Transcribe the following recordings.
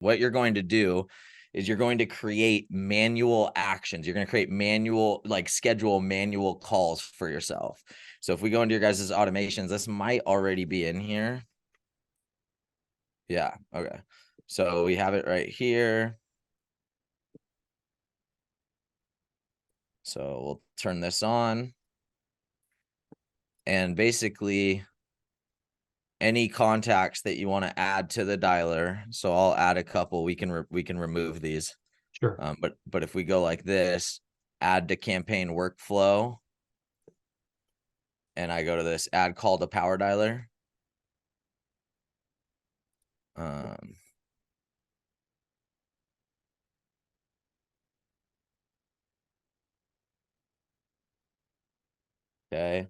what you're going to do is you're going to create manual actions. You're going to create manual, like schedule manual calls for yourself. So if we go into your guys' automations, this might already be in here. Yeah. Okay. So we have it right here. So we'll turn this on. And basically any contacts that you want to add to the dialer. So I'll add a couple. We can remove these. Sure. But if we go like this, add to campaign workflow, and I go to this add call to power dialer. Okay.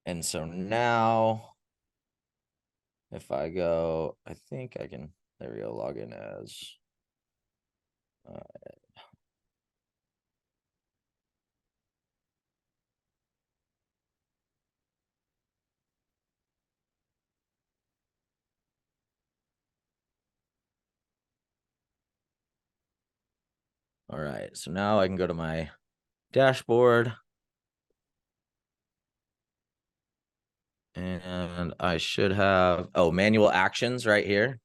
And so now if I go, I think I can, there we go, log in as, all right. So now I can go to my dashboard. And I should have, manual actions right here.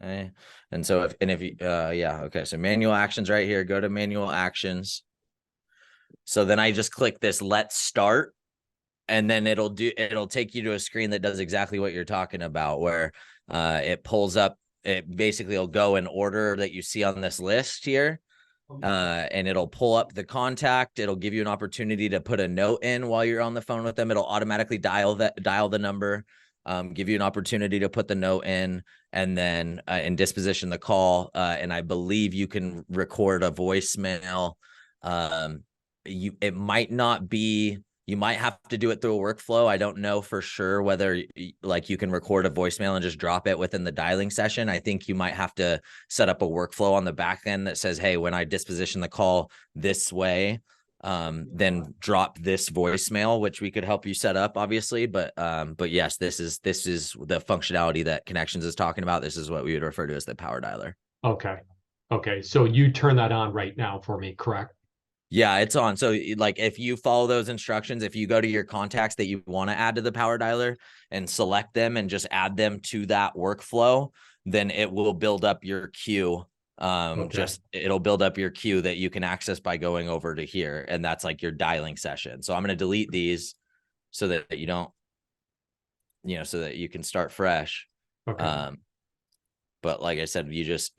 Okay. And so if you, yeah, okay. So manual actions right here, go to manual actions. So then I just click this, let's start. And then it'll take you to a screen that does exactly what you're talking about, where it pulls up, it basically will go in order that you see on this list here. And it'll pull up the contact. It'll give you an opportunity to put a note in while you're on the phone with them. It'll automatically dial the number, give you an opportunity to put the note in, and then and disposition the call. And I believe you can record a voicemail. It might not be, you might have to do it through a workflow. I don't know for sure whether like you can record a voicemail and just drop it within the dialing session. I think you might have to set up a workflow on the back end that says, hey, when I disposition the call this way, then drop this voicemail, which we could help you set up, obviously. But yes, this is the functionality that Connections is talking about. This is what we would refer to as the power dialer. Okay. Okay. So you turn that on right now for me, correct? Yeah, it's on. So like if you follow those instructions, if you go to your contacts that you want to add to the power dialer and select them and just add them to that workflow, then it will build up your queue. It'll build up your queue that you can access by going over to here. And that's like your dialing session. So I'm going to delete these so that you don't, so that you can start fresh. Okay. But like I said, you just,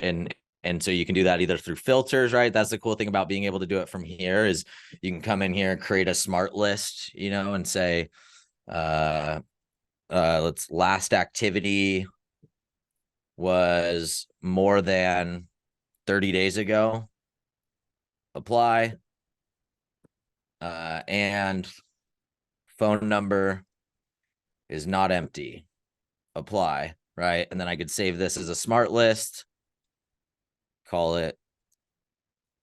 and so you can do that either through filters, right? That's the cool thing about being able to do it from here is you can come in here and create a smart list, and say, let's last activity was more than 30 days ago. Apply. And phone number is not empty. Apply, right? And then I could save this as a smart list. Call it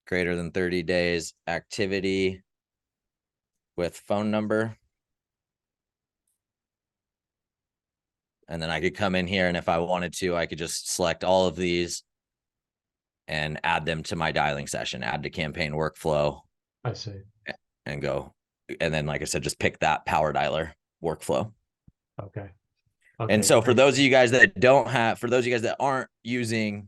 greater than 30 days activity with phone number. And then I could come in here, and if I wanted to, I could just select all of these and add them to my dialing session, add to campaign workflow. I see. And go. And then, like I said, just pick that power dialer workflow. Okay. And so for those of you guys that aren't using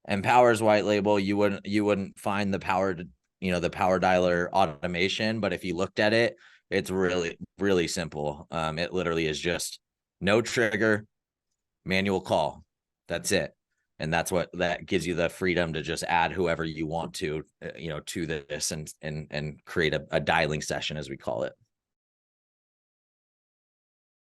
Empower's white label, you wouldn't find the power dialer automation. But if you looked at it, it's really, really simple. It literally is just no trigger, manual call. That's it. And that gives you the freedom to just add whoever you want to this and create a dialing session, as we call it.